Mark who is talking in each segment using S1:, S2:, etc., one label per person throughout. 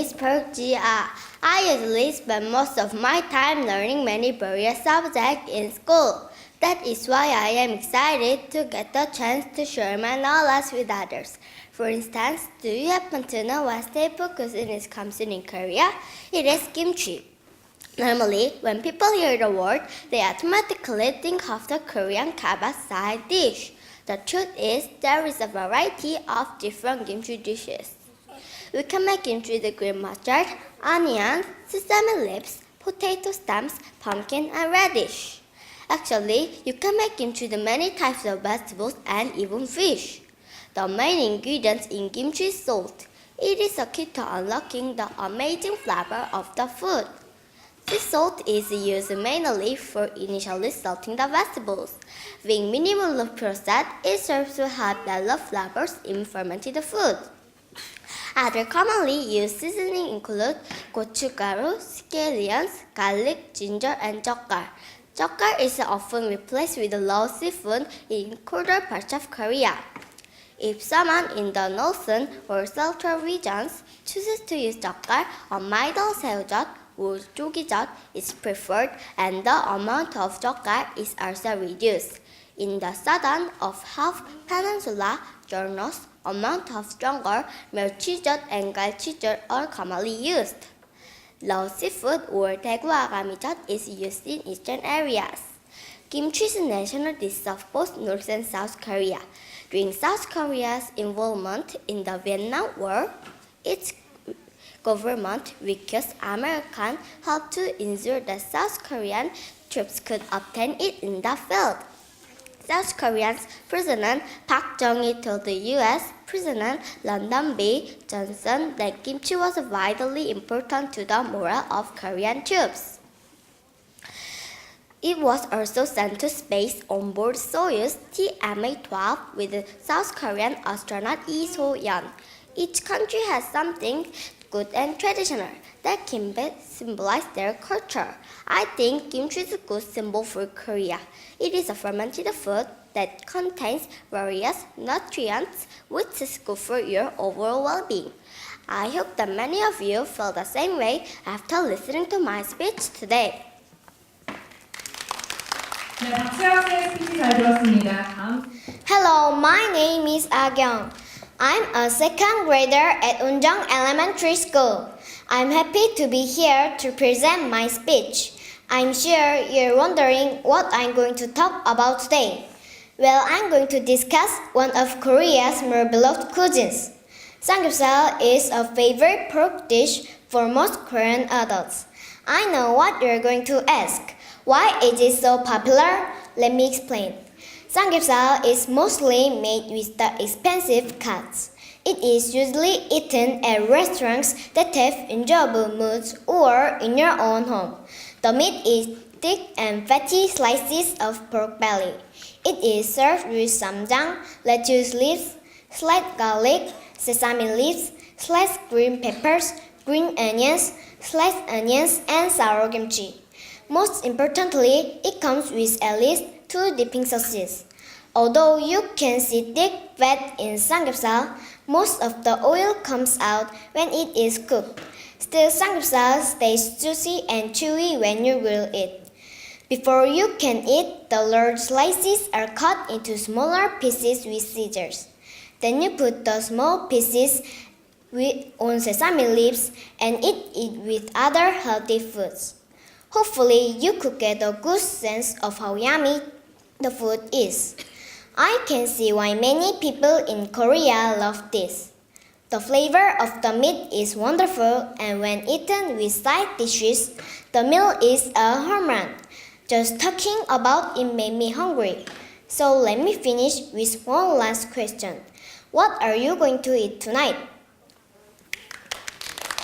S1: is Park Ji-ah. I usually spend most of my time learning many various subjects in school. That is why I am excited to get the chance to share my knowledge with others. For instance, do you happen to know what staple cuisine is consumed in Korea? It is kimchi. Normally, when people hear the word, they automatically think of the Korean kebab side dish. The truth is, there is a variety of different kimchi dishes. We can make kimchi with green mustard, onions, sesame leaves, potato stems, pumpkin, and radish. Actually, you can make kimchi with many types of vegetables and even fish. The main ingredient in kimchi is salt. It is a key to unlocking the amazing flavor of the food. This salt is used mainly for initially salting the vegetables. Being minimally processed, it serves to help develop flavors in fermented food. Other commonly used seasonings include gochugaru, scallions, garlic, ginger, and jeokgal. Jeokgal is often replaced with raw seafood in colder parts of Korea. If someone in the northern or southern regions chooses to use jeokgal, a mild 새우젓 or 조기젓 is preferred and the amount of jeokgal is also reduced. In the southern of half peninsula, journals, amount of stronger 멸치젓 and 갈치젓 are commonly used. Raw seafood or 대구아가미젓 is used in eastern areas. Kimchi is a national dish of both North and South Korea. During South Korea's involvement in the Vietnam War, its government requested American help to ensure that South Korean troops could obtain it in the field. South Korea's President Park Chung-hee told the U.S. President Lyndon B. Johnson that kimchi was vitally important to the morale of Korean troops. It was also sent to space on board Soyuz TMA-12 with South Korean astronaut Lee So-yeon. Each country has something good and traditional that can best symbolize their culture. I think kimchi is a good symbol for Korea. It is a fermented food that contains various nutrients which is good for your overall well-being. I hope that many of you feel the same way after listening to my speech today.
S2: 네, 박채영 씨의 스피치 잘 들었습니다. 다음.
S1: Hello, my name is Ah-kyung. I'm a second grader at Unjong Elementary School. I'm happy to be here to present my speech. I'm sure you're wondering what I'm going to talk about today. Well, I'm going to discuss one of Korea's more beloved cuisines. Samgyeopsal is a favorite pork dish for most Korean adults. I know what you're going to ask. Why is it so popular? Let me explain. Samgyeopsal is mostly made with the expensive cuts. It is usually eaten at restaurants that have enjoyable moods or in your own home. The meat is thick and fatty slices of pork belly. It is served with samjang, lettuce leaves, sliced garlic, sesame leaves, sliced green peppers, green onions, sliced onions, and sour kimchi. Most importantly, it comes with at least 2 dipping sauces. Although you can see thick fat in samgyeopsal, most of the oil comes out when it is cooked. Still, samgyeopsal stays juicy and chewy when you grill it. Before you can eat, the large slices are cut into smaller pieces with scissors. Then you put the small pieces on sesame leaves and eat it with other healthy foods. Hopefully, you could get a good sense of how yummy the food is. I can see why many people in Korea love this. The flavor of the meat is wonderful, and when eaten with side dishes, the meal is a home run. Just talking about it made me hungry. So let me finish with one last question. What are you going to eat tonight?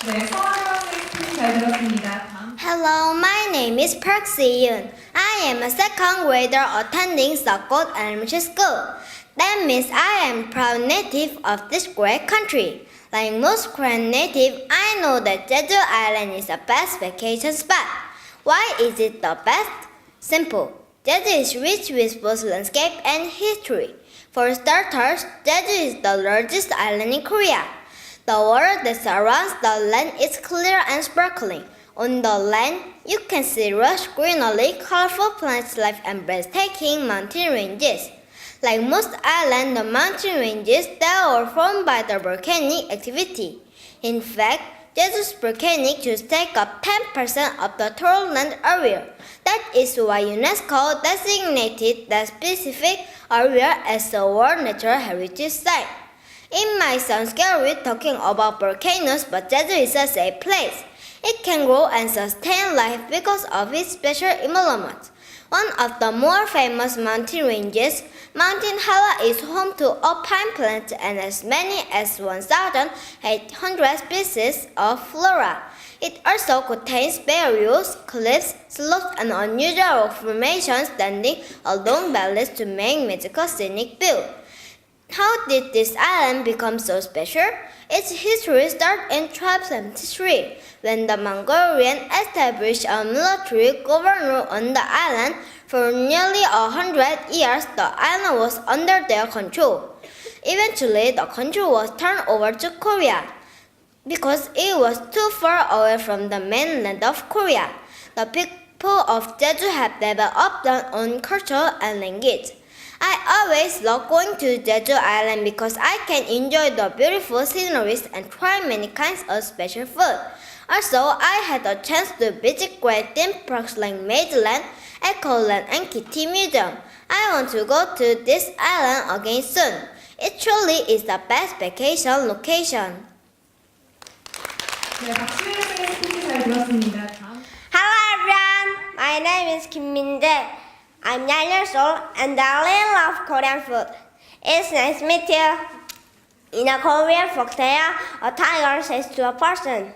S2: 네, 서아영 씨의 스피치 잘 들었습니다. 다음.
S1: Hello, my name is Park Si-yoon. I am a second grader attending Sakot Elementary School. That means I am proud native of this great country. Like most Korean native, I know that Jeju Island is the best vacation spot. Why is it the best? Simple. Jeju is rich with both landscape and history. For starters, Jeju is the largest island in Korea. The water that surrounds the land is clear and sparkling. On the land, you can see lush greenery, colorful plants life, and breathtaking mountain ranges. Like most islands, the mountain ranges that were formed by the volcanic activity. In fact, Jeju's volcanic juice take up 10% of the total land area. That is why UNESCO designated that specific area as a World Natural Heritage Site. It might sound scary talking about volcanoes, but Jeju is a safe place. It can grow and sustain life because of its special environment. One of the more famous mountain ranges, Mountain Hala, is home to alpine plants and as many as 1,800 species of flora. It also contains barriers, cliffs, slopes, and unusual rock formations standing along valleys to make magical scenic view. How did this island become so special? Its history starts in 1273, when the Mongolians established a military governor on the island. For nearly 100 years, the island was under their control. Eventually, the control was turned over to Korea, because it was too far away from the mainland of Korea. The people of Jeju have developed their own culture and language. I always love going to Jeju Island because I can enjoy the beautiful sceneries and try many kinds of special food. Also, I had a chance to visit great theme parks like Mageland, Ecoland, and Kitty Museum. I want to go to this island again soon. It truly is the best vacation location.
S2: 네, 박수혜 선생님 스피치 잘 들었습니다. 다음.
S1: Hello everyone, my name is Kimchi. I'm 9 years old and I really love Korean food. It's nice to meet you. In a Korean folktale, a tiger says to a person,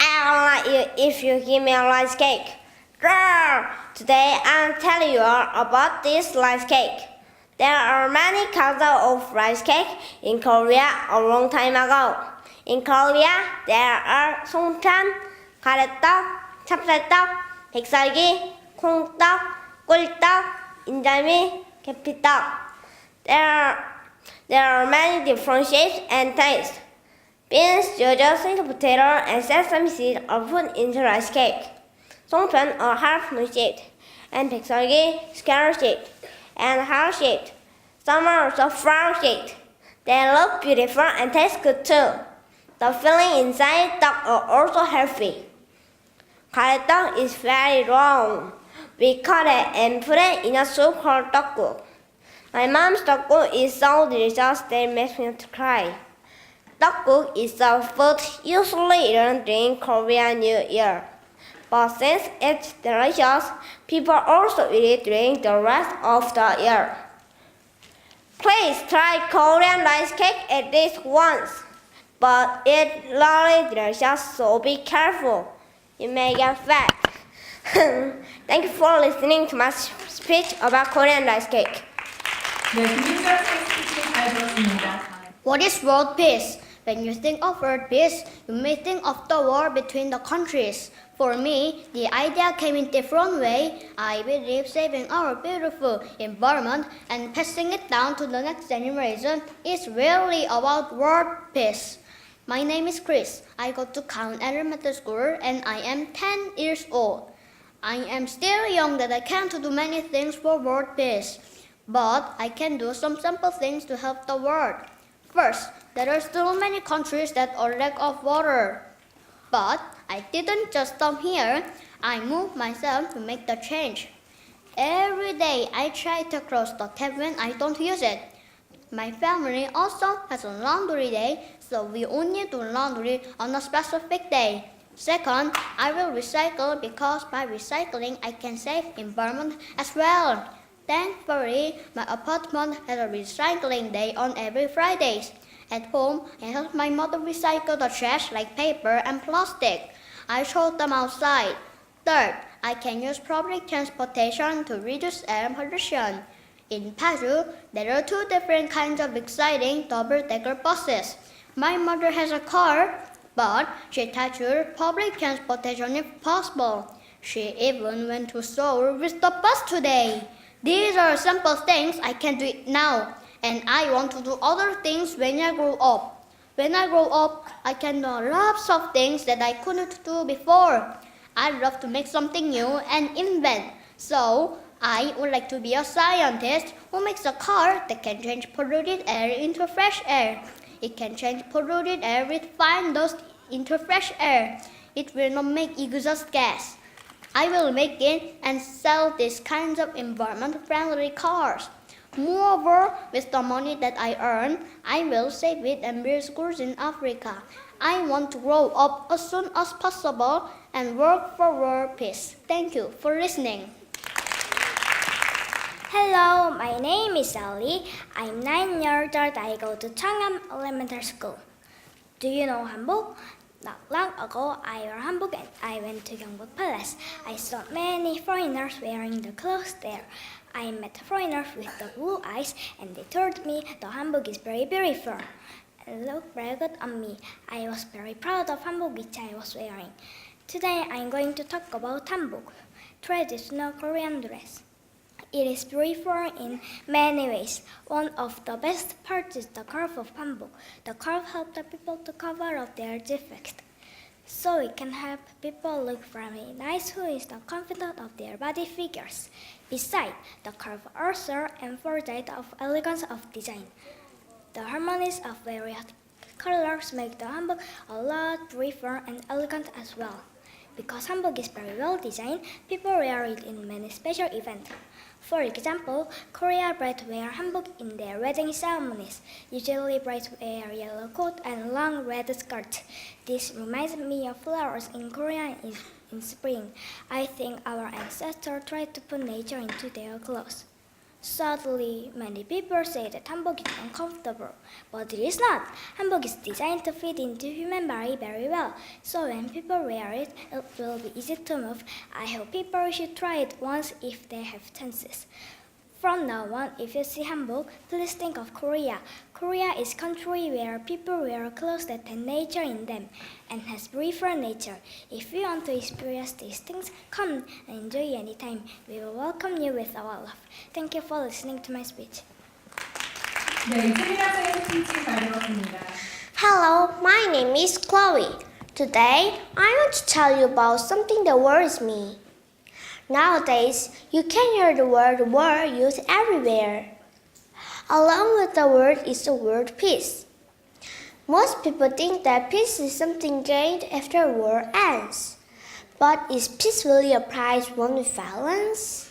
S1: I'll like you if you give me a rice cake. Grrr! Today I'll tell you all about this rice cake. There are many kinds of rice cake in Korea a long time ago. In Korea, there are 송찬, 가래떡, 찹쌀떡, 백설기, 콩떡, 꿀떡, 인절미, 계피떡. There are many different shapes and tastes. Beans, ginger, sweet potato, and sesame seeds are put into rice cake. 송편 are half-moon shaped, and 백설기 square shaped, and heart shaped. Some are also flower shaped. They look beautiful and taste good too. The filling inside 떡 are also healthy. 가래떡 is very long. We cut it and put it in a soup called 떡국. My mom's 떡국 is so delicious that it makes me want to cry. 떡국 is a food usually eaten during Korean New Year. But since it's delicious, people also eat it during the rest of the year. Please try Korean rice cake at least once. But it's really delicious, so be careful. You may get fat. Thank you for listening to my speech about Korean rice cake.
S2: 네, 김민정 선생님 스피치 잘 들었습니다.
S1: What is world peace? When you think of world peace, you may think of the war between the countries. For me, the idea came in different way. I believe saving our beautiful environment and passing it down to the next generation is really about world peace. My name is Chris. I go to Count Elementary School and I am 10 years old. I am still young that I can't do many things for world peace, but I can do some simple things to help the world. First, there are still many countries that are lack of water. But I didn't just stop here. I moved myself to make the change. Every day I try to close the tap when I don't use it. My family also has a laundry day, so we only do laundry on a specific day. Second, I will recycle because by recycling I can save environment as well. Thankfully, my apartment has a recycling day on every Fridays. At home, I help my mother recycle the trash like paper and plastic. I throw them outside. Third, I can use public transportation to reduce air pollution. In Paju, there are two different kinds of exciting double-decker buses. My mother has a car, but she touches public transportation if possible. She even went to Seoul with the bus today. These are simple things I can do it now, and I want to do other things when I grow up. When I grow up, I can do lots of things that I couldn't do before. I'd love to make something new and invent. So, I would like to be a scientist who makes a car that can change polluted air into fresh air. It can change polluted air with fine dust into fresh air. It will not make exhaust gas. I will make it and sell these kinds of environment-friendly cars. Moreover, with the money that I earn, I will save it and build schools in Africa. I want to grow up as soon as possible and work for world peace. Thank you for listening.
S3: Hello, my name is Ali. I'm 9 years old. I go to Changam Elementary School. Do you know Hanbok? Not long ago, I wore hanbok and I went to Gyeongbok Palace. I saw many foreigners wearing the clothes there. I met foreigners with the blue eyes and they told me the hanbok is very beautiful. It looked very good on me. I was very proud of hanbok which I was wearing. Today, I'm going to talk about hanbok, traditional Korean dress. It is beautiful in many ways. One of the best parts is the curve of hanbok. The curve helps the people to cover up their defects. So it can help people look very nice who is the confident of their body figures. Besides, the curve also emphasizes the elegance of design. The harmonies of various colors make the hanbok a lot briefer and elegant as well. Because hanbok is very well designed, people wear it in many special events. For example, Korean brides wear hanbok in their wedding ceremonies. Usually brides wear yellow coat and long red skirt. This reminds me of flowers in Korea in spring. I think our ancestors tried to put nature into their clothes. Sadly, many people say that hanbok is uncomfortable, but it is not. Hanbok is designed to fit into human body very well, so when people wear it, it will be easy to move. I hope people should try it once if they have chances. From now on, if you see hanbok, please think of Korea. Korea is a country where people wear clothes that have nature in them and has briefer nature. If you want to experience these things, come and enjoy anytime. We will welcome you with our love. Thank you for listening to my speech.
S2: 네, 이채민 학생의 스피치 잘 들었습니다.
S1: Hello, my name is Chloe. Today, I want to tell you about something that worries me. Nowadays, you can hear the word war used everywhere. Along with the word is the word peace. Most people think that peace is something gained after war ends. But is peace really a prize won with violence?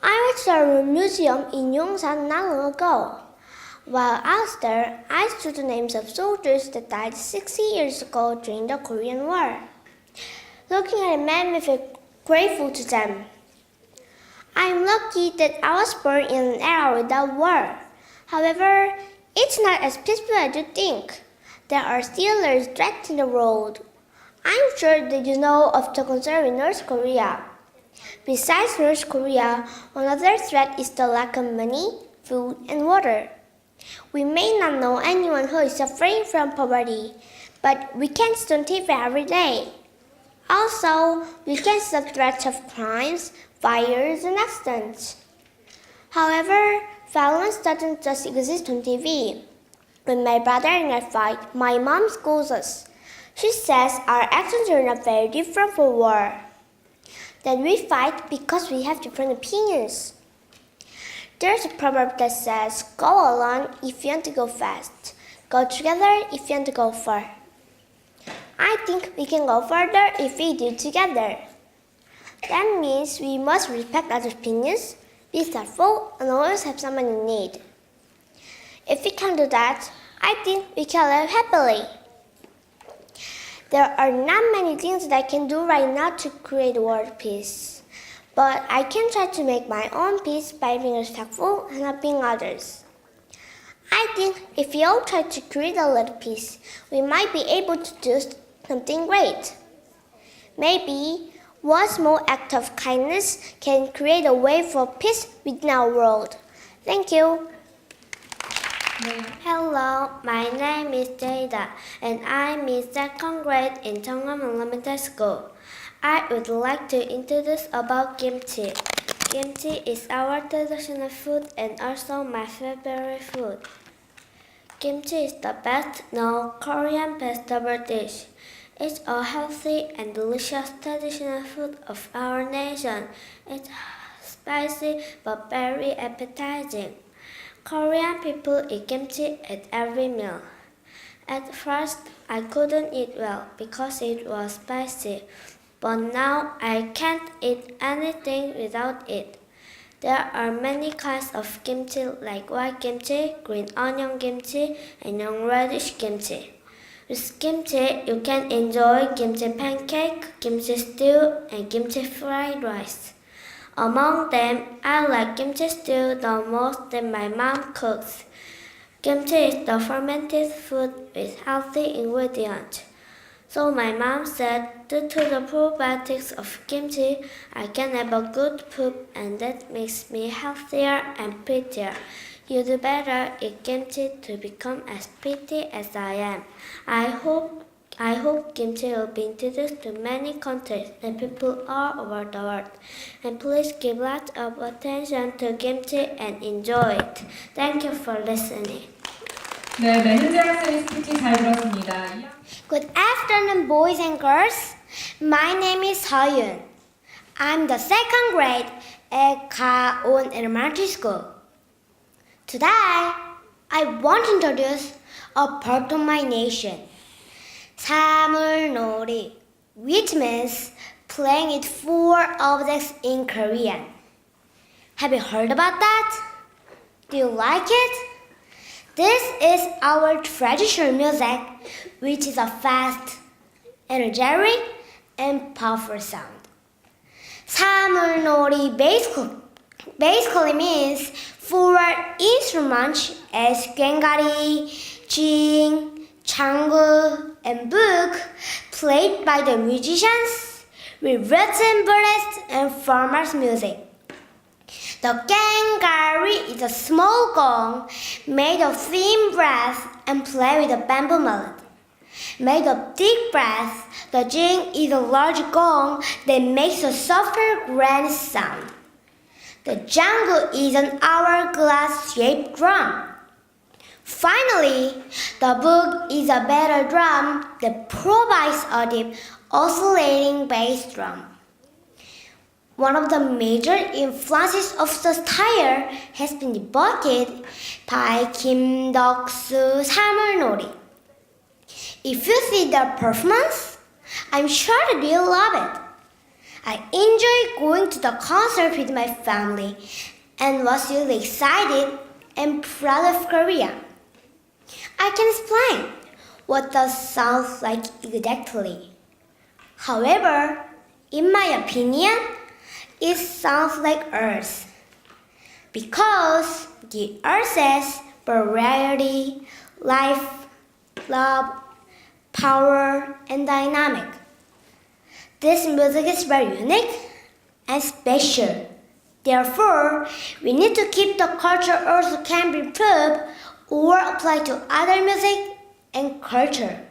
S1: I went to a museum in Yongsan not long ago. While I was there, I saw the names of soldiers that died 60 years ago during the Korean War. Looking at it made me feel grateful to them. I'm lucky that I was born in an era without war. However, it's not as peaceful as you think. There are still large threats in the world. I'm sure that you know of the concern in North Korea. Besides North Korea, another threat is the lack of money, food, and water. We may not know anyone who is suffering from poverty, but we can stone thief every day. Also, we can see the threats of crimes, fires, and accidents. However, violence doesn't just exist on TV. When my brother and I fight, my mom scolds us. She says our actions are not very different from war. That we fight because we have different opinions. There's a proverb that says, go alone if you want to go fast. Go together if you want to go far. I think we can go further if we do together. That means we must respect other opinions, be thoughtful, and always have someone in need. If we can do that, I think we can live happily. There are not many things that I can do right now to create world peace. But I can try to make my own peace by being respectful and helping others. I think if we all try to create a little peace, we might be able to do something great. Maybe one small act of kindness can create a way for peace within our world. Thank you. Hello, my name is Jada, and I'm in second grade in Chongham Elementary School. I would like to introduce about kimchi. Kimchi is our traditional food and also my favorite food.
S4: Kimchi is the best known Korean vegetable dish. It's a healthy and delicious traditional food of our nation. It's spicy but very appetizing. Korean people eat kimchi at every meal. At first, I couldn't eat well because it was spicy, but now I can't eat anything without it. There are many kinds of kimchi like white kimchi, green onion kimchi, and young radish kimchi. With kimchi, you can enjoy kimchi pancake, kimchi stew, and kimchi fried rice. Among them, I like kimchi stew the most that my mom cooks. Kimchi is the fermented food with healthy ingredients. So my mom said, due to the probiotics of kimchi, I can have a good poop and that makes me healthier and prettier. You'd better eat kimchi to become as pretty as I am. I hope kimchi will be introduced to many countries and people all over the world. And please give lots of attention to kimchi and enjoy it. Thank you for listening.
S2: 네, 현재 학생의 스피치 잘 들었습니다.
S1: Good afternoon, boys and girls. My name is Hyun. I'm the second grade at Gaon Elementary School. Today, I want to introduce a part of my nation, 사물놀이, which means playing with 4 objects in Korean. Have you heard about that? Do you like it? This is our traditional music, which is a fast, energetic, and powerful sound. 사물놀이 basically means 4 instruments as 꽹과리, 징, 장구, and book played by the musicians with written bullets and farmers' music. The 꽹과리 is a small gong made of thin brass and played with a bamboo mallet. Made of thick brass, the jing is a large gong that makes a softer grand sound. The jangu is an hourglass-shaped drum. Finally, the book is a better drum that provides a deep, oscillating bass drum. One of the major influences of the style has been debuted by Kim Deok-soo 사물놀이. If you see the performance, I'm sure that you'll love it. I enjoy going to the concert with my family and was really excited and proud of Korea. I can explain what does sound like exactly. However, in my opinion, it sounds like Earth because the Earth has variety, life, love, power, and dynamic. This music is very unique and special. Therefore, we need to keep the culture also can be improved or applied to other music and culture.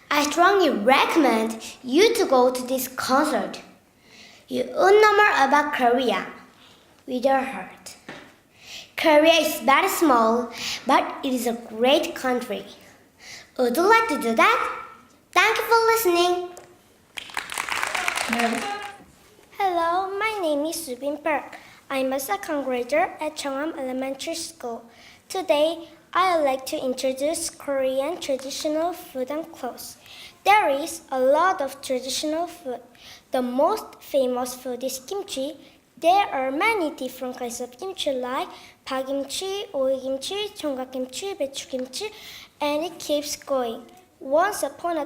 S1: I strongly recommend you to go to this concert. You will know more about Korea with your heart. Korea is very small, but it is a great country. Would you like to do that? Thank you for listening.
S3: Hello, my name is Subin Park. I'm a second grader at Chongham Elementary School. Today, I would like to introduce Korean traditional food and clothes. There is a lot of traditional food. The most famous food is kimchi. There are many different kinds of kimchi like pakimchi, oigimchi, 총각김치, 배추김치, and it keeps going. Once upon a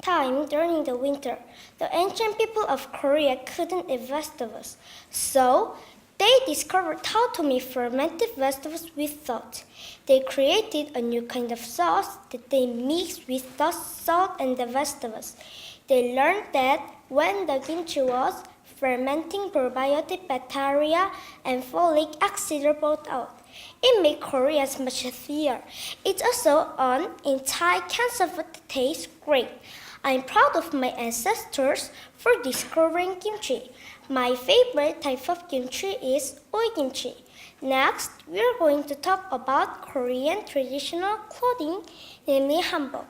S3: time during the winter, the ancient people of Korea couldn't eat vegetables, so they discovered how to make fermented vegetables with salt. They created a new kind of sauce that they mixed with the salt and the vegetables. They learned that when the kimchi was fermenting, probiotic bacteria and folic acid were brought out. It made Korea much healthier. It's also an entire cancer food that tastes great. I'm proud of my ancestors for discovering kimchi. My favorite type of kimchi is oigimchi. Next, we're going to talk about Korean traditional clothing, namely hanbok.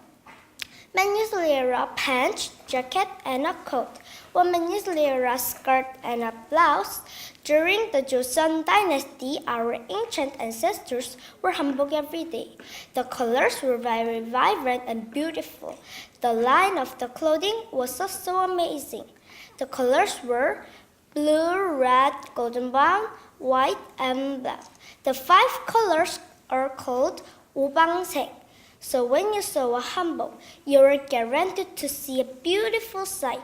S3: Men usually wear a pants, jacket, and a coat. Women usually wear a skirt and a blouse. During the Joseon dynasty, our ancient ancestors wore hanbok every day. The colors were very vibrant and beautiful. The line of the clothing was also amazing. The colors were blue, red, golden brown, white, and black. The 5 colors are called 오방색. So when you saw a hanbok, you are guaranteed to see a beautiful sight.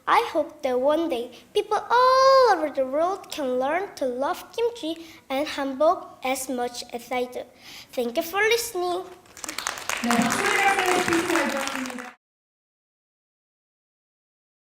S3: I hope that one day people all over the world can learn to love kimchi and hanbok as much as I do. Thank you for listening.
S2: 네, 박수